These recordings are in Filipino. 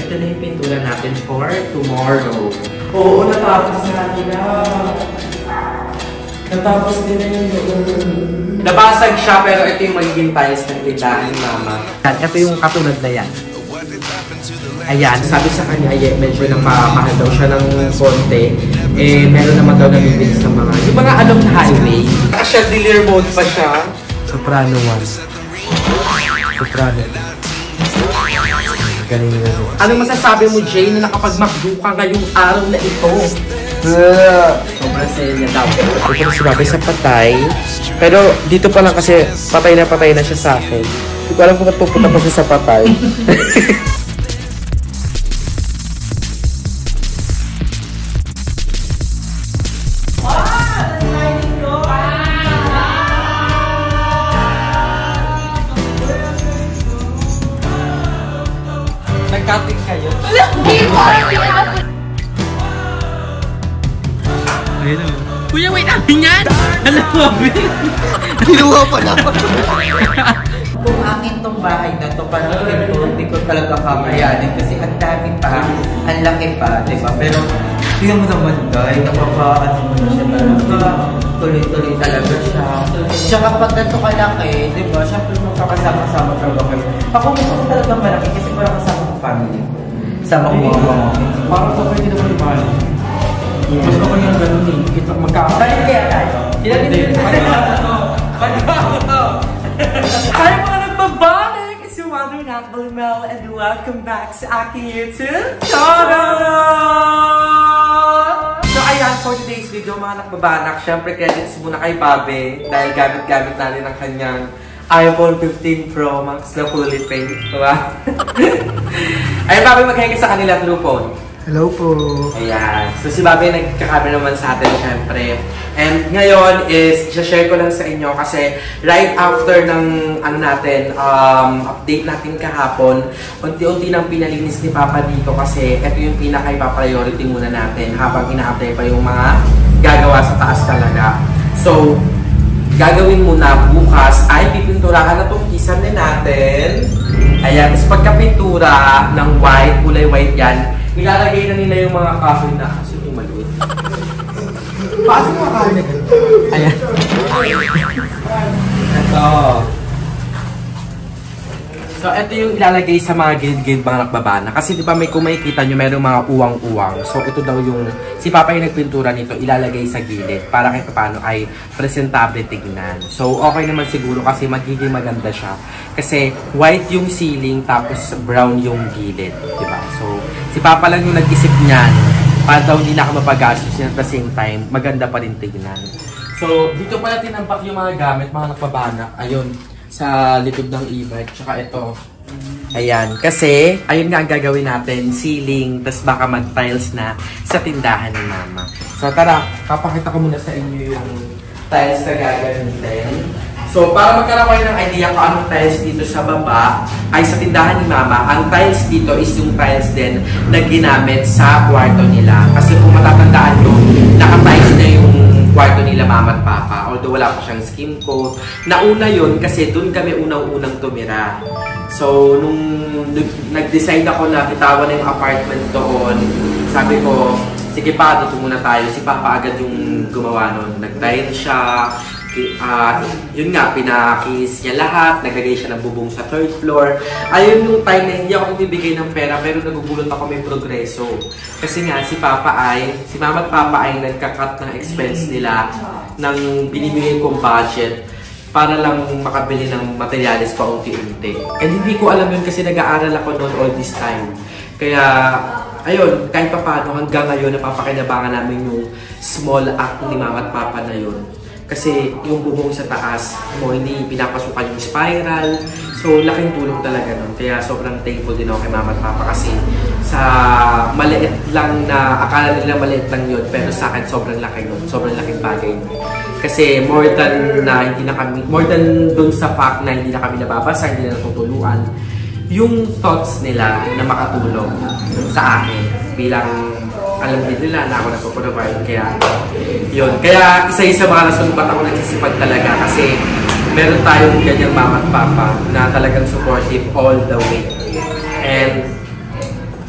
ito na yung pintura natin for tomorrow. Oo, natapos na nila. Natapos din na yung doon. Nabasag siya, pero ito yung magiging tiles ng tindahan ni Mama. Ito yung katulad na yan. Ayan, sabi sa kanya, medyo napamahal daw siya ng konti. Eh, meron naman daw nabibili sa mga, yung mga along highway. Chandelier mode pa siya. Soprano 1. Soprano 2. Galing na rin. Anong masasabi mo, Jay, na nakapag-McDo ka ngayong araw na ito? Sobrang saya niya daw. Ito si Babay sa patay. Pero dito pa lang kasi patay na siya sa akin. Hindi ko alam kung ba't pupunta pa siya sa patay. Nag-cutting kayo? Ayun o. Kuya, wait namin yan! Alam mo, kinuha pa na. Kung akin tong bahay na to, parang hindi ko talaga kamayanin kasi ang dami pa, ang laki pa, di ba? Pero, tingnan mo naman guys, napapa-ano mo na siya talaga. Tuloy-tuloy talaga siya. Tsaka pag ganito kalaki, di ba? Siyempre magkakasama-sama talaga kayo. Ako gusto ko talaga malaki kasi parang kasama ko family ko. Sama ko mga mga. Parang sa pwede naman yung mahal. Mas ako yung ganun eh. Magkakaroon. Balik kaya tayo? Hindi. Balik ako to. Hi mga nagbabalik! It's your mother, Natalie Mel, and welcome back sa aking YouTube channel! So ayan, for today's video mga nakbabanak, syempre credits muna kay Babe dahil gamit-gamit natin ang kanyang iPhone 15 Pro Max na fully paid. Diba? Ayun, Babe, maghahingi sa kanila through phone. Hello po. Ayan. So si Babe nagkakamera naman sa atin syempre. And ngayon is, share ko lang sa inyo kasi right after ng natin, update natin kahapon, unti-unti nang pinalinis ni Papa dito kasi ito yung pinaka-priority muna natin habang ina-apply pa yung mga gagawa sa taas talaga. So, gagawin muna bukas ay pipinturahan na itong kisan din natin. Ayan. Tapos pagka-pintura ng white, kulay white yan, ilalagay na nila yung mga kahoy na kasi yung maliit. Paano yung mga kahoy na ganito? Ayan. Ito. So, ito yung ilalagay sa mga gilid-gilid mga nakbabana. Kasi di ba may kung makikita nyo, mayroong mga uwang-uwang. So, ito daw yung, si Papa yung nagpintura nito, ilalagay sa gilid. Para kahit paano ay presentable tignan. So, okay naman siguro kasi magiging maganda siya. Kasi white yung ceiling, tapos brown yung gilid. Diba? So, si Papa lang yung nag-isip niyan. Para daw hindi na ako mapagastos niya at the same time, maganda pa rin tignan. So, dito pala tinampak yung mga gamit, mga nakbabana. Ayun. Sa likod ng e-bike, tsaka ito. Ayan, kasi ayun nga ang gagawin natin, ceiling, tas baka mag-tiles na sa tindahan ni Mama. So tara, papakita ko muna sa inyo yung tiles na gagamitin. So para magkaroon kayo ng idea kung anong tiles dito sa baba, ay sa tindahan ni Mama, ang tiles dito is yung tiles din na ginamit sa kwarto nila. Kasi kung matatandaan nyo, naka-tiles na yung kwarto nila Mama at Papa. Although wala pa siyang skim coat. Nauna yun kasi dun kami unang-unang tumira. So, nung nag-decide ako na bitawan na yung apartment doon, sabi ko, sige pa, dito muna tayo. Si Papa agad yung gumawa nun. Nag-tile siya. Yun nga, pinakis niya lahat. Naglagay siya ng bubong sa 3rd floor. Ayun yung time na hindi ako bibigay ng pera pero nagugulot ako may progreso. Kasi nga, si Mama at Papa ay nagka-cut ng expense nila ng binibigay kong budget para lang makabili ng materialis pa unti-unti. And hindi ko alam yun kasi nag-aaral ako noon all this time. Kaya, ayun, kahit pa paano hanggang ngayon napapakinabangan namin yung small act ni Mama at Papa na yun. Kasi yung bubong sa taas mo, hindi pinapasukan yung spiral. So, laking tulong talaga nun. Kaya sobrang thankful din ako kay Mama at Papa kasi sa maliit lang na, akala nila maliit lang yun, pero sa akin sobrang laki nun. Sobrang laking bagay nun. Kasi more than dun sa fact na hindi na kami nababasa, hindi na natutuluan, yung thoughts nila na makatulong sa akin bilang alam din nila na ako nagpo-provide, kaya yun. Kaya isa-isa mga rason ba't ako nagsisipag talaga kasi meron tayong ganyang Mama at Papa na talagang supportive all the way. And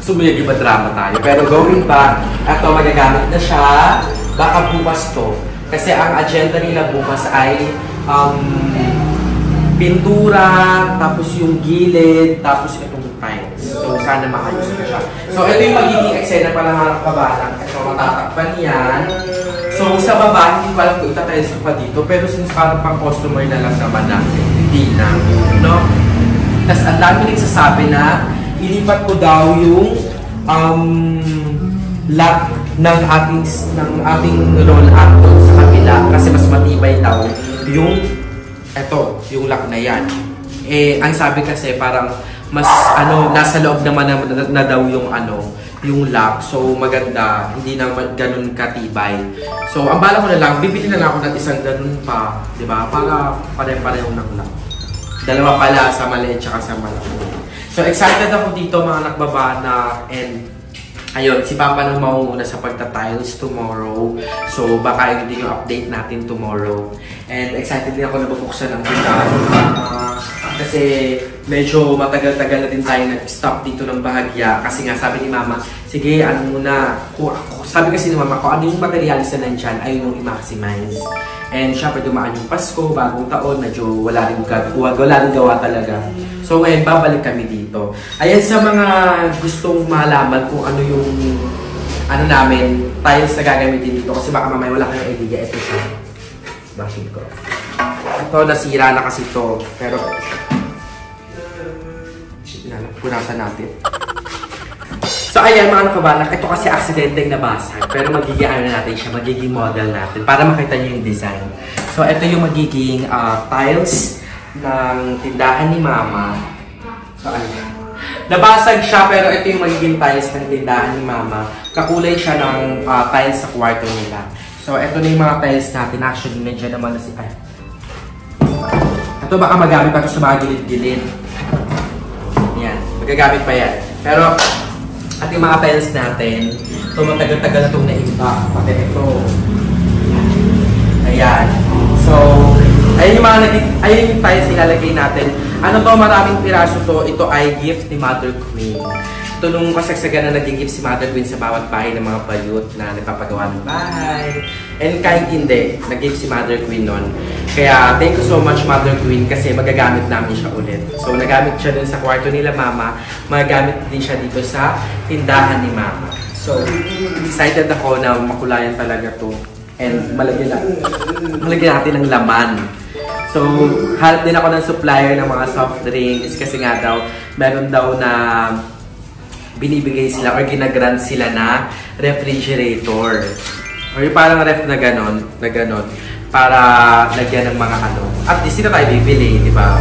Gusto mo yung iba drama tayo. Pero going back, ito magagamit na siya. Baka bukas to. Kasi ang agenda nila bukas ay pintura, tapos yung gilid, tapos itong tiles. So, sana maayos na siya. So, ito yung magiging eksena para mga kabalang. Ito, matatakpan yan. So, sa baba, hindi ko alam kung itatiles ko pa dito. Pero since parang pang customer na lang naman natin, hindi na. No? Tapos, ang dami nagsasabi na ilipat ko daw yung lock ng ating roll up sa kabila. Kasi mas matibay daw yung yung lock na yan. Eh, ang sabi kasi parang mas nasa loob naman na daw yung lock. So maganda, hindi naman ganun katibay. So ang bala ko na lang, bibili na lang ako ng isang ganun pa, 'di ba? Para pare-pareho ng lock. Dalawa pala, sa maliit at sa malaki. So excited ako dito mga nakbabana, and ayun, si Papa nang mauuna sa pagta-tiles tomorrow. So, baka hindi yung update natin tomorrow. And excited din ako na mabuksan ang tindahan. Kasi medyo matagal-tagal na din tayo nag-stop dito ng bahagya. Kasi nga sabi ni Mama, sige, sabi kasi ni Mama, kung ano yung materialis na nandyan, ayun yung i-maximize. And syempre dumaan yung Pasko, bagong taon, medyo wala rin gawa talaga. So ngayon, babalik kami dito. Ayan, sa mga gustong malaman kung ano yung namin, tiles na gagamitin dito. Kasi baka mamaya wala kayong idea. Ito siya. Bakit ko. Ito, nasira na kasi ito. Pero ito. Punasan natin. So ayan mga kabanak, ito kasi aksidenteng nabasag. Pero magiging natin siya, magiging model natin para makita niyo yung design. So ito yung magiging tiles ng tindahan ni Mama. So ayan. Nabasag siya pero ito yung magiging tiles ng tindahan ni Mama. Kakulay siya ng tiles sa kwarto nila. So ito na yung mga tiles natin. Actually, medyo naman na ito baka magamit pa ito sa mga gilid-gilid. Yan. Magagamit pa yan. Pero at yung mga tiles natin, ito matagal-tagal na itong naiba. Pati ito. Ayan. So, ayun yung tiles ilalagay natin. Ano to, maraming piraso to. Ito ay gift ni Mother Queen. Ito nung kasagsagan na naging gift si Mother Queen sa bawat bahay ng mga bayot na nagpapagawa ng bahay. And kahit hindi, nag-gift si Mother Queen nun. Kaya, thank you so much Mother Queen kasi magagamit namin siya ulit. So, nagamit siya dun sa kwarto nila Mama. Magagamit din siya dito sa tindahan ni Mama. So, excited ako na makulayan talaga to. And malagyan natin ng laman. So, halap din ako ng supplier ng mga soft drinks kasi nga daw, meron daw na binibigay sila or ginagrant sila na refrigerator. Or yung parang ref na ganon, para lagyan ng mga At least dito tayo bibili, di ba?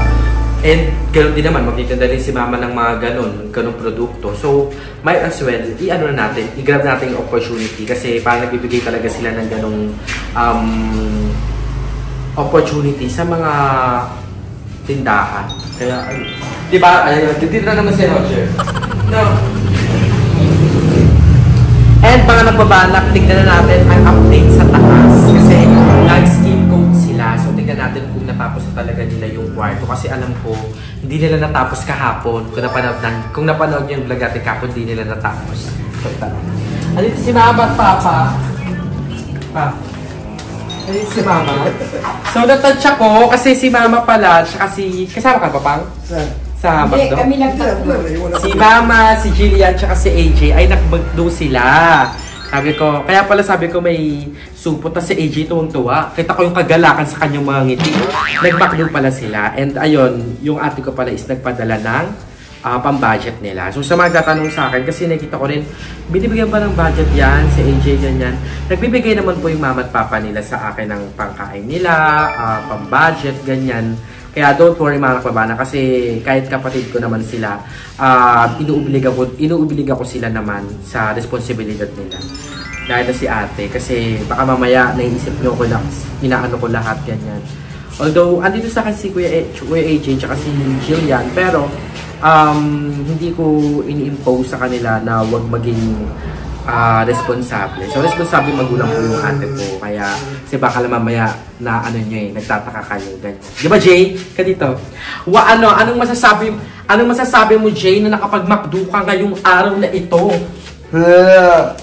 And ganoon din naman, magtitinda rin si Mama ng mga ganong produkto. So, might as well, i-grab natin yung opportunity kasi parang nagbibigay talaga sila ng ganong opportunity sa mga tindahan. Kaya, di ba? Dito na naman si Roger. No. And mga nagbabalak, tignan na natin ang update sa taas. Kasi nag-skip code sila. So, tignan natin kung natapos na talaga nila yung kwarto. Kasi alam ko, hindi nila natapos kahapon. Kung napanood yung vlog natin kahapon, hindi nila natapos. So, alito si Mama at Papa. Alito si Mama. So, natouch ako kasi si Mama pala, kasama ka pa pang? Sa Hindi, kami lang tatlo. Si Mama, si Jillian, tsaka si AJ ay nakbagdo sila. Sabi ko may supot na si AJ tuwang-tuwa. Kita ko yung kagalakan sa kanyang mga ngiti. Nagbakdo pala sila. And ayun, yung ate ko pala is nagpadala ng pang-budget nila. So sa mga tatanong sa akin, kasi nakita ko rin, binibigyan ba ng budget yan, si AJ, ganyan. Nagbibigay naman po yung mama at papa nila sa akin ng pangkain nila, pang-budget, ganyan. Kaya don't worry mga kabana kasi kahit kapatid ko naman sila, inuubliga ko sila naman sa responsibilidad nila. Dahil na si ate kasi baka mamaya naiisip nyo ko lang, inaano ko lahat ganyan. Although, andito sa akin si Kuya AJ at si Jillian, pero hindi ko ini-impose sa kanila na wag maging responsable. So, responsable magulang po yung ate ko. Kaya, kasi baka lang mamaya na ano nyo nagtataka kayo. Ganyan. Di ba, Jay? Ka dito. Anong masasabi mo, Jay, na nakapag-McDo ka ngayong araw na ito?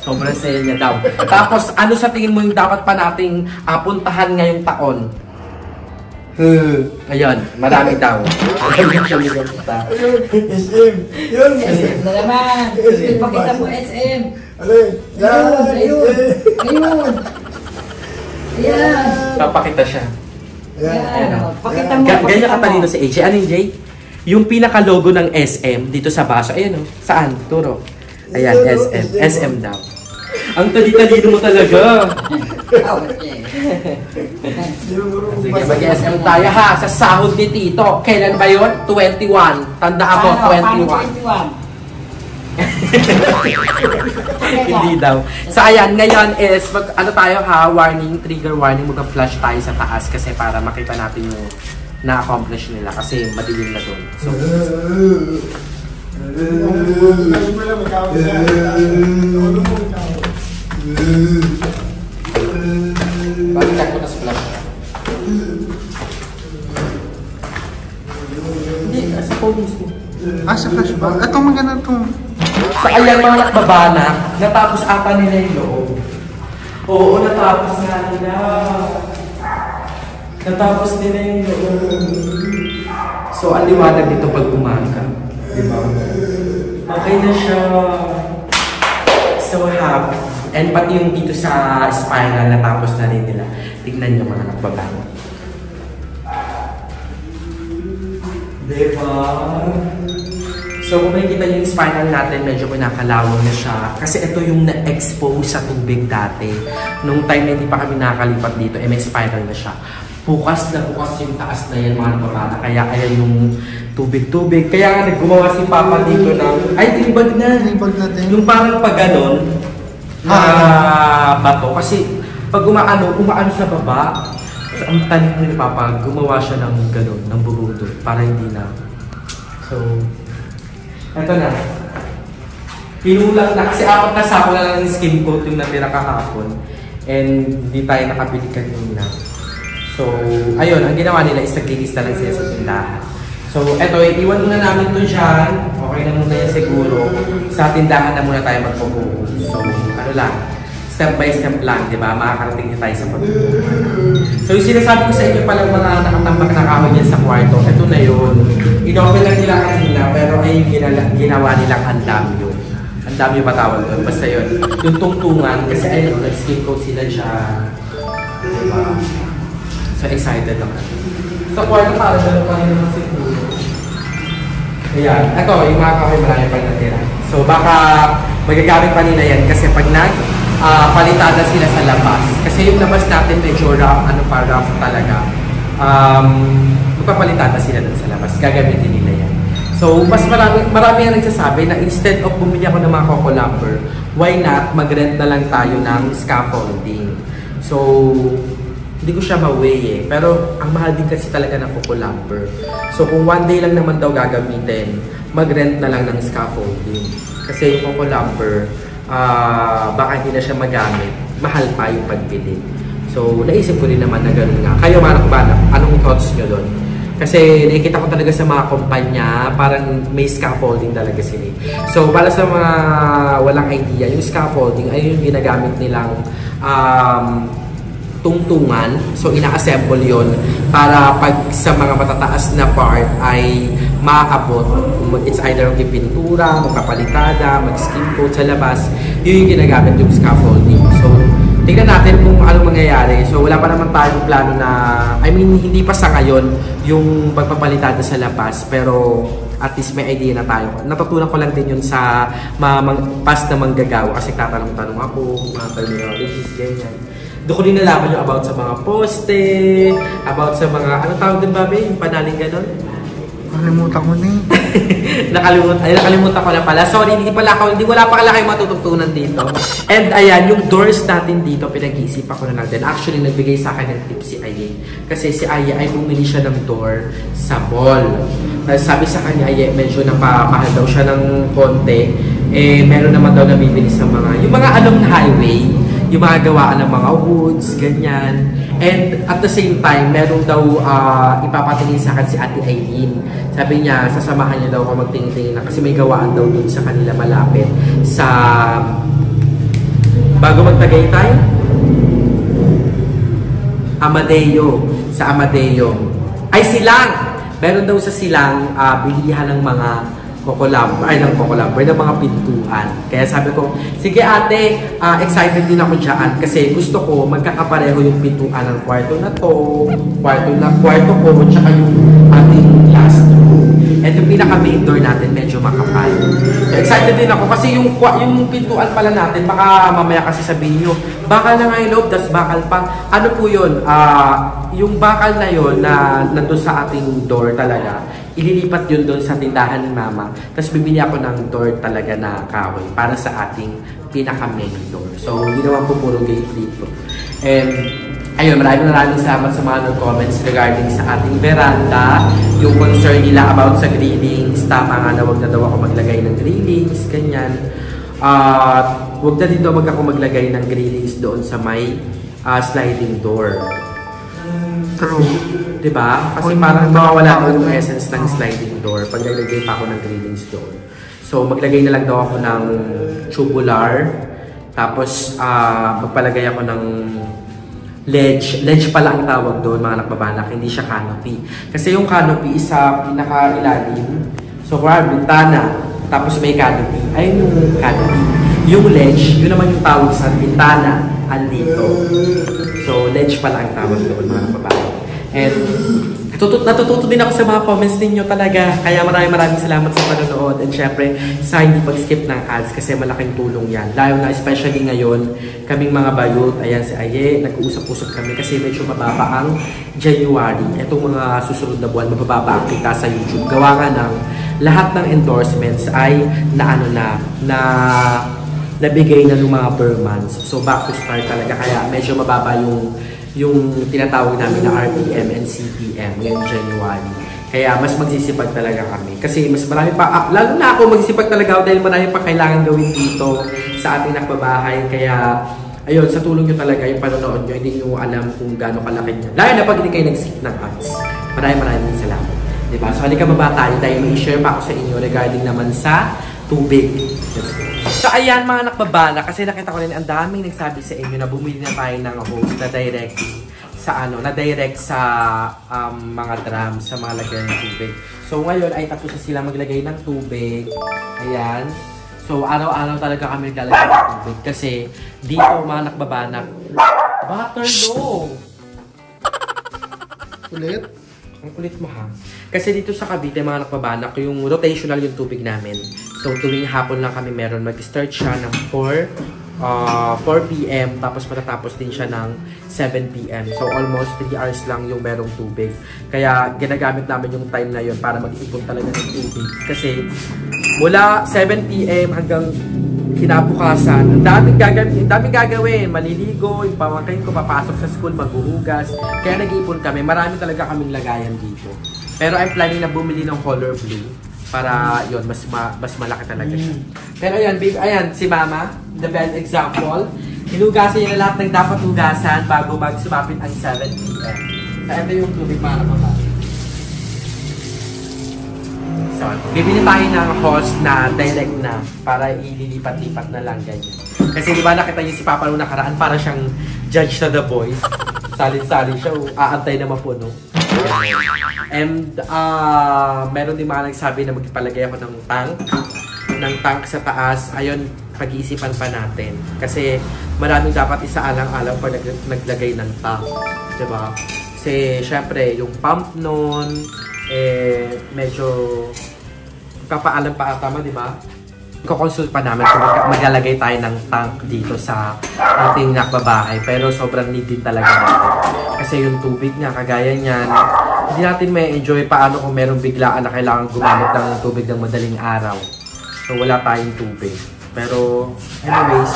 Sobrang saya niya daw. Tapos, ano sa tingin mo yung dapat pa nating puntahan ngayong taon? Ayun, marami daw. SM! Yun! SM na naman! Pakita mo SM! Alay! Ayun! Ayan! Papakita siya. Ayan! Pakita mo! Ganyan katalino si AJ. Ano yung Jay? Yung pinaka-logo ng SM dito sa baso. Ayan o. Saan? Turo. Ayan, SM. SM daw. Ang tali-talino mo talaga. Sige, mag-SM tayo ha. Sa sahod ni Tito. Kailan ba yun? 21. Tandaan mo, 21. Hindi daw. So ayan, ngayon is, ano tayo ha, warning, trigger warning, mag-flash tayo sa taas kasi para makita natin yung na-accomplish nila kasi madilim na doon. So, balikan ko na splash. Hindi, sa phone mismo. Sa flash ba? Ito maganda itong... So ayan mga nakbabana, natapos ata nila yung loob. Oo, natapos nga nila. Natapos nila yung loob. So ang liwanag dito pag umaga. Diba? Okay na siya. So happy. And pati yung dito sa spiral, natapos na rin nila. Tignan nyo mga nakbabana. Diba? So kung makikita nyo yung spiral natin, medyo kinakalawang na siya. Kasi ito yung na-expose sa tubig dati. Nung time na hindi pa kami nakakalipat dito, may spiral na siya. Bukas na bukas yung taas na yan mga nakbabana. Kaya ayan yung tubig-tubig. Kaya nga naggumawa si Papa dito ng... Ay, tinibag na! Tinibag natin. Yung parang pag ganon, bato. Kasi pag umaano sa baba, ang tanim ni Papa, gumawa siya ng gano'n, ng bubundol, para hindi na. So, eto na. Pinulang na, kasi 4 na sako na lang ng skin coat yung natira kahapon. And hindi tayo nakabili kanina. So, ayun, ang ginawa nila is naglinis na lang sila sa tindahan. So, eto, iwan muna namin ito dyan. Okay na muna yan siguro. Sa tindahan na muna tayo magpupuhos. So, ano lang, step by step lang, di ba? Makakarating na tayo sa pagpupuhos. So, yung sinasabi ko sa inyo palang mga nakatambak na kahoy niyan sa kwarto, ito na yun. Inopen lang nila kanina, pero ay ginawa nilang andamyo. Andamyo ba tawag doon? Basta yun. Yung tungtungan, kasi ayun, nag-skin coat sila dyan. Diba? So, excited ako. Sa kwarto para dyan pa rin naman siguro. Ayan. Ito, yung mga kahoy marami pa natira. So, baka magagamit pa nila yan kasi pag palitada sila sa labas. Kasi yung labas natin medyo rough, rough talaga. Magpapalitada sila dun sa labas. Gagamitin nila yan. So, mas marami ang nagsasabi na instead of bumili ako ng mga coco lumber, why not mag-rent na lang tayo ng scaffolding. So, hindi ko siya ma-weigh pero ang mahal din kasi talaga ng coco lumber. So kung one day lang naman daw gagamitin, mag-rent na lang ng scaffolding. Kasi yung coco lumber, baka hindi na siya magamit, mahal pa yung pagbili. So naisip ko rin naman na gano'n nga. Kayo mga nakbana, anong thoughts nyo doon? Kasi nakikita ko talaga sa mga kumpanya, parang may scaffolding talaga sila. So para sa mga walang idea, yung scaffolding ay yung ginagamit nilang tungtungan. So, ina-assemble yun para pag sa mga matataas na part ay maabot. It's either mag-pintura, magpapalitada, mag-skin coat sa labas. Yun yung ginagamit yung scaffolding. So, tingnan natin kung ano mangyayari. So, wala pa naman tayong plano na, hindi pa sa ngayon yung pagpapalitada sa labas. Pero, at least may idea na tayo. Natutunan ko lang din yun sa past na manggagawa kasi tatanong-tanong ako, mga terminologies, ganyan. Doon ko din nalaman yung about sa mga poste, about sa mga, ano tawag din ba, yung panaling gano'n? Nakalimutan ko na nakalimutan ko na pala. Sorry, wala pa kayong matututunan dito. And ayan, yung doors natin dito, pinag-iisipan ko na lang din. Actually, nagbigay sa akin ng tip si Aye. Kasi si Aye ay bumili siya ng door sa mall. Sabi sa kanya, Aye, medyo napamahal daw siya ng konti. Eh, meron naman daw nabibili sa yung mga along highway, yung mga gawaan ng mga woods, ganyan. And at the same time, meron daw ipapatingin sa akin si Ate Aileen. Sabi niya, sasamahan niya daw ako magtingin-tingin na kasi may gawaan daw dun sa kanila malapit sa bago magtagaytay, Amadeo. Sa Amadeo. Ay, Silang! Meron daw sa Silang bilihan ng mga ng mga pintuan. Kaya sabi ko, sige ate, excited din ako dyan kasi gusto ko magkakapareho yung pintuan ng kwarto na to, kwarto ko, tsaka yung ating last room. And yung pinaka-main door natin medyo makapal. So excited din ako kasi yung pintuan pala natin, baka mamaya kasi sabihin nyo, bakal na nga yung loob, das bakal pa. Ano po yun? Yung bakal na yun na nandun sa ating door talaga, ililipat yun doon sa tindahan ni Mama. Tapos bibili ako ng door talaga na kahoy para sa ating pinaka-main door. So, hindi naman po puro gate dito. And, ayun, maraming salamat sa mga nag-comments regarding sa ating veranda. Yung concern nila about sa grillings. Tama nga na huwag na daw ako maglagay ng grillings, ganyan. Huwag na din daw ako maglagay ng grillings doon sa may sliding door. True. Diba? Kasi parang mawawala ko yung essence ng sliding door pag naglagay pa ako ng grillings doon. So, maglagay na lang daw ako ng tubular. Tapos, magpalagay ako ng ledge. Ledge pala ang tawag doon, mga nakbabanak. Hindi siya canopy. Kasi yung canopy is sa pinaka-ilalim. So, bintana. Tapos may canopy. Ayun yung canopy. Yung ledge, yun naman yung tawag sa bintana. Andito. So, ledge pala ang tawag doon, mga nakbabanak. And natututo din ako sa mga comments ninyo talaga. Kaya maraming salamat sa panonood. And syempre, sa hindi pag-skip ng ads kasi malaking tulong yan. Lalo na especially ngayon, kaming mga bayot, ayan si Aye, nag-uusap-usap kami kasi medyo mababa ang January. Itong mga susunod na buwan, mababa ang kita sa YouTube. Gawa nga ng lahat ng endorsements ay nabigay na ng mga per months. So back to start talaga. Kaya medyo mababa yung tinatawag namin na RPM and CPM ngayong January. Kaya mas magsisipag talaga kami. Kasi mas marami pa, lalo na ako magsisipag talaga ako dahil marami pa kailangan gawin dito sa ating nakbabahay. Kaya, ayun, sa tulong nyo talaga, yung panonood nyo, hindi nyo alam kung gaano kalaki nyo. Lalo na pag hindi kayo nag-skip ng ads. Maraming salamat. Diba? So, halika baba tayo dahil may share pa ako sa inyo regarding naman sa tubig. So ayan mga nakbabana, kasi nakita ko rin ang daming nagsabi sa inyo na bumili na tayo ng hose na direct sa mga drum, sa mga lagyan ng tubig. So ngayon ay tapos na sila maglagay ng tubig. Ayan. So araw-araw talaga kami naglalagay ng tubig kasi dito mga nakbabana, butter no! Ulit? Ang kulit mo ha. Kasi dito sa Cavite mga nakbabanak, yung rotational yung tubig namin. So tuwing hapon lang kami meron. Mag-start siya ng 4 p.m. Tapos matatapos din siya ng 7 p.m. So almost 3 hours lang yung merong tubig. Kaya ginagamit namin yung time na yun para mag-ipon talaga ng tubig. Kasi mula 7 p.m. hanggang kinabukasan, ang daming gagawin. Maliligo, yung pamangkin ko papasok sa school, maghuhugas. Kaya nag-iipon kami. Marami talaga kaming lagayan dito. Pero I'm planning na bumili ng color blue para yon mas malaki talaga siya. Pero ayan, babe, ayan si Mama, the best example. Hinugasan niya na lahat ng dapat hugasan bago magsumapit ang 7 p.m. So ito yung tubig mga kapatid. So, bibili tayo ng hose na direct na para ililipat-lipat na lang ganyan. Kasi di ba nakita niyo si Papa nung nakaraan para siyang judge na The Voice. Salin-salin siya, aantay na mapuno. And meron din mga nagsabi na magpalagay ako ng tank sa taas. Ayun, pag-iisipan pa natin. Kasi maraming dapat isaalang-alang pag naglagay ng tank. Diba? Kasi syempre, yung pump nun, medyo papaalam pa tama, di ba? Ko-consult pa namin kung maglalagay tayo ng tank dito sa ating nakbabahay. Pero sobrang need din talaga natin. Kasi yung tubig niya, kagaya niyan, hindi natin may enjoy paano kung merong biglaan na kailangan gumamit ng tubig ng madaling araw. So wala tayong tubig. Pero anyways,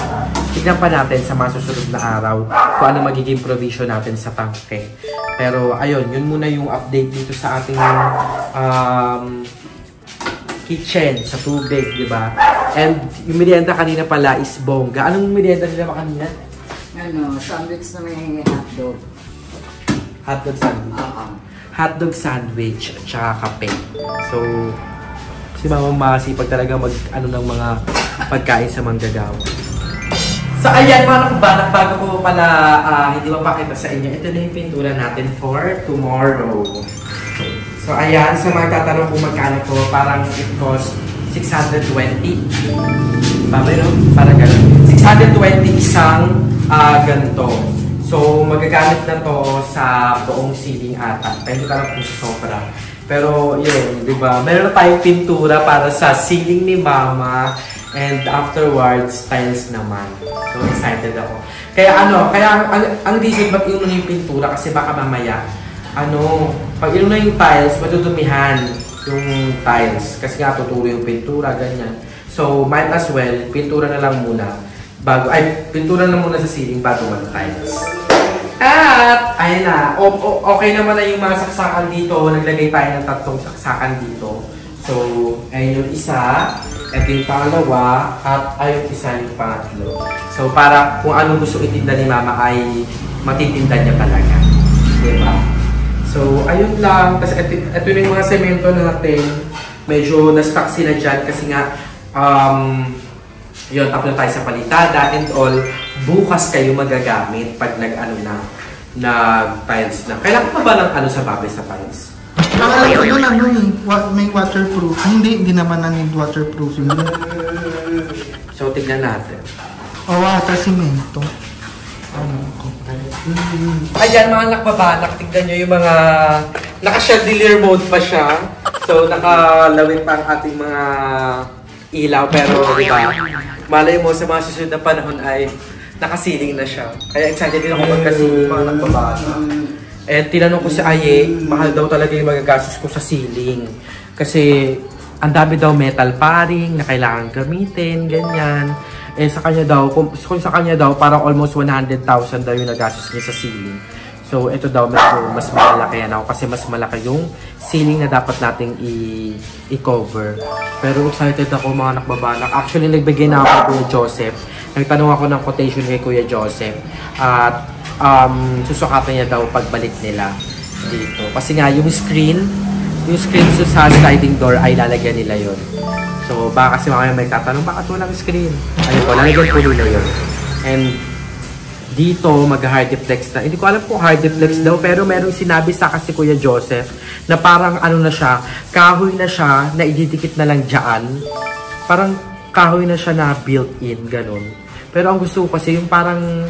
tignan pa natin sa mga susunod na araw kung ano magiging provision natin sa tangke. Pero ayun, yun muna yung update dito sa ating kitchen, sa tubig, di ba? And yung merienda kanina pala is bongga. Anong merienda nila kanina? Sandwich na may hotdog. Hotdog sandwich. Hotdog sandwich at saka kape. So, si Mama masipag talaga mag-ano ng mga pagkain sa manggagawa. So, ayan mga nakbanak, bago ko pala hindi mapakita sa inyo, ito na yung pintura natin for tomorrow. So, ayan, sa mga tatanong kung magkano ko, parang it cost 620. Babay, no? Parang gano'n. 620 isang ganito. So, magagamit na to sa buong ceiling ata. Pwede ka lang kung sa sobra. Pero, yun, di ba? Meron na tayong pintura para sa ceiling ni Mama. And afterwards, tiles naman. So, excited ako. Kaya ang reason ba't inuno yung pintura? Kasi baka mamaya, pag inuno yung tiles, matutumihan yung tiles. Kasi nga, tuturo yung pintura, ganyan. So, might as well, pintura na lang muna. Pintura na muna sa ceiling bago mag-tiles. At, ayun na, okay naman na yung mga saksakan dito. Naglagay tayo ng 3 saksakan dito. So, ayun yung isa, ito yung pangalawa, at ayun isa yung pangatlo. So, para kung anong gusto itinda ni Mama ay matitinda niya talaga. Diba? So, ayun lang. Tapos, ito yung mga semento natin. Medyo na-stuck sila dyan kasi nga, yun, tapos na tayo sa palitada and all. Bukas kayo magagamit pag nag-tiles na. Kailangan pa ba ng sa baboy sa tiles? May waterproof. Hindi naman na need waterproofing. So, tignan natin. Ata simento. Ayan mga nakbabanak, tignan nyo yung mga naka-chandelier mode pa siya. So, nakalawit pa ang ating mga ilaw. Pero, di ba, malay mo sa mga susunod na panahon ay nakasiling na siya. Kaya excited din ako magkasiling mga nakbabanak. And tinanong ko si Aye, mahal daw talaga yung magagastos ko sa ceiling. Kasi ang dami daw metal paring na kailangan gamitin, ganyan. Eh sa kanya daw, kung sa kanya daw, parang almost 100,000 daw yung nagastos niya sa ceiling. So ito daw medyo mas malaki yan ako kasi mas malaki yung ceiling na dapat nating i-cover. Pero excited ako mga nakbabanak. Actually nagbigay na ako kay Kuya Joseph. Nagtanong ako ng quotation kay Kuya Joseph. At susukatan niya daw pagbalik nila dito. Kasi nga yung screen sa sliding door ay lalagyan nila yon. So baka kasi mamaya may tatanong bakit walang screen. Ayun po, lalagyan po nila yun. And dito mag-hard deflex na. Hindi ko alam kung hard deflex daw pero merong sinabi sa kasi Kuya Joseph na parang na siya, kahoy na siya na ididikit na lang dyan. Parang kahoy na siya na built-in, ganun. Pero ang gusto ko kasi yung parang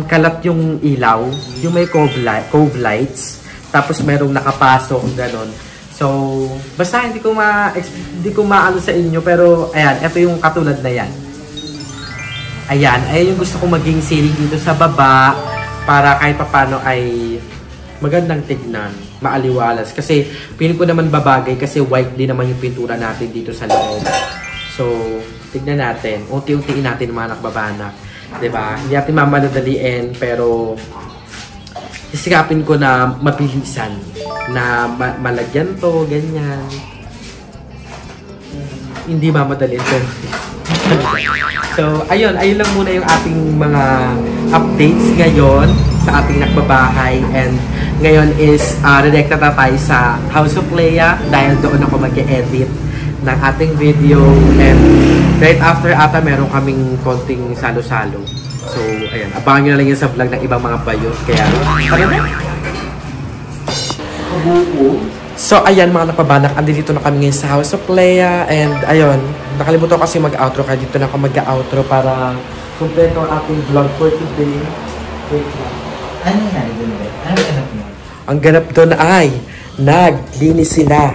kalat yung ilaw, yung may cove lights, tapos merong nakapasok, ganon. So, basta hindi ko maano sa inyo, pero ayan, ito yung katulad na yan. Ayan yung gusto kong maging ceiling dito sa baba, para kahit papano ay magandang tignan, maaliwalas. Kasi, piling ko naman babagay kasi white din naman yung pintura natin dito sa loob. So, tignan natin, unti-untiin natin mga nakbabanak. Diba? Hindi natin mamadaliin pero isikapin ko na mabilisan na malagyan to, ganyan. Hindi mamadaliin. So, ayun lang muna yung ating mga updates ngayon sa ating nakbabahay. And ngayon is redekta na tayo sa House of Leia dahil doon ako mag-e-edit ng ating video. And right after ata meron kaming konting salo-salo. So, ayan. Abangan nyo na lang yun sa vlog ng ibang mga bayot. Kaya, tara na! So, ayan mga napabanak. Andito na kami ngayon sa House of Leia. And, ayun. Nakalimutan ko kasi mag-outro. Kaya dito na ako mag-outro para kumpleto ang ating vlog for today. Wait lang. Ano nga doon ba? Ano ganap mo? Ang ganap doon ay naglinis sila.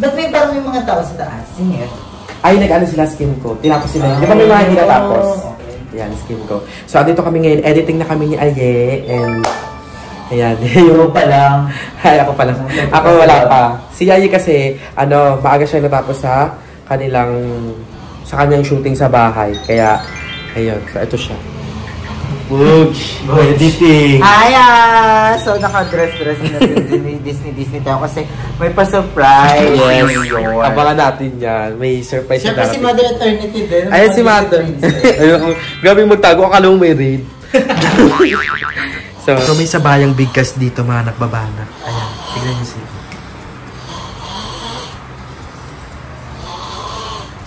Ba't may parang may mga tao sa taas? Singit? Ay, nag-ano sila skin ko. Tinapos sila. Di ba may mga hindi natapos? Ayan, skin ko. So, andito kami ngayon. Editing na kami ni Aye. And, ayan. Yung pa lang. Ay, ako pa lang. Ako wala pa. Si Aye kasi, maaga siya natapos sa kanyang shooting sa bahay. Kaya, ayun. So, ito siya. Pugs! Editing! Hi! So, naka-dress na Disney tayo kasi may pa-surprise. Yes, yun. Abangan natin yan. May surprise Siyempre si Mother Eternity din. Ayan si Mother. Ayun, grabe magtago. Akala mo may raid. So, may sabayang bigkas dito mga nakbabanak. Ayan, tignan niyo siya.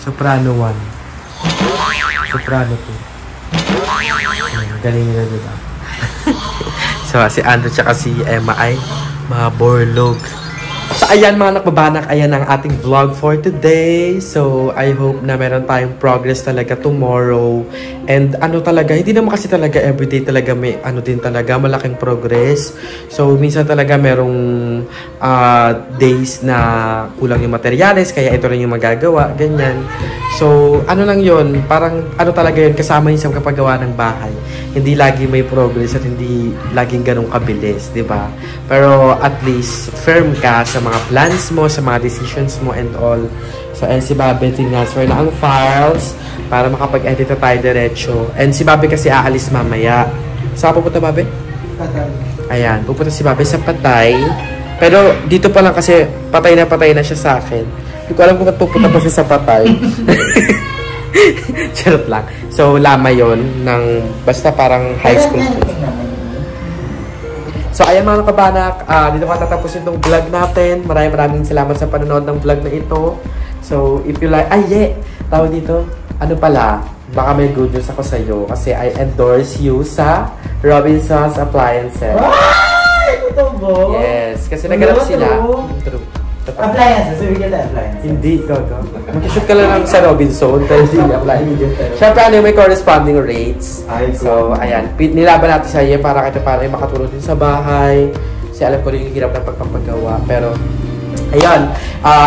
Soprano 1. Soprano 2. Ayan, galing nila diba? So, si Andrew tsaka si Emma ay mga borlog. So, ayan mga nakbabanak, ayan ang ating vlog for today. So, I hope na meron tayong progress talaga tomorrow. And ano talaga, hindi naman kasi talaga everyday talaga may ano din talaga, malaking progress. So, minsan talaga merong days na kulang yung materyales, kaya ito lang yung magagawa, ganyan. So, ano lang yun, parang ano talaga yun, kasama yun sa kapagawa ng bahay. Hindi lagi may progress at hindi laging ganun kabilis, di ba? Pero at least, firm ka sa mga plans mo, sa mga decisions mo and all. So, and si Bobby, tinransfer na ang files para makapag-edit na tayo diretso. And si Bobby kasi aalis mamaya. Saan pupunta, Bobby? Patay. Ayan, pupunta si Bobby sa Patay. Pero dito pa lang kasi patay na siya sa akin. Hindi ko alam kung ba't pupunta pa siya sa Patay. Charot lang. So, lama yon ng basta parang high school. So, ayan mga kabanak, dito matatapusin itong vlog natin. Maraming salamat sa panonood ng vlog na ito. So, if you like, tawag dito, ano pala, baka may good news ako sa iyo kasi I endorse you sa Robinsons Appliances. Ay! Ito ba? Yes, kasi naganap sila. True. Appliances, so we get the appliances. Hindi, gaga. Mag-shoot ka lang sa Robinson, pero hindi appliances. Siyempre, ano yung may corresponding rates. So, ayan. Nilaban natin sa iyo para ay makatulong din sa bahay. Kasi alam ko rin yung hirap ng pagpapagawa. Pero, ayan.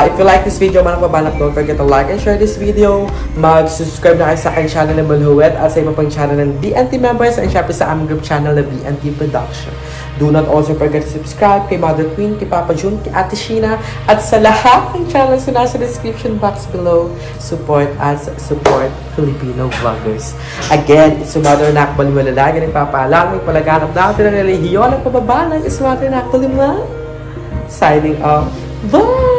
If you like this video, mga kababanak, don't forget to like and share this video. Mag-subscribe na kayo sa aking channel na Malhuwet at sa iba pang channel ng BNT members and syempre sa aming group channel na BNT Production. Do not also forget to subscribe kay Mother Queen, kay Papa Jun, kay Ate Sheena, at sa lahat ng channels na nasa description box below. Support us, support Filipino vloggers. Again, it's Mother Nakbal Malalaga ng Papaalam, palaganap natin ang relihiyon ng pababa ng Mother Nakbal Signing off. Bye!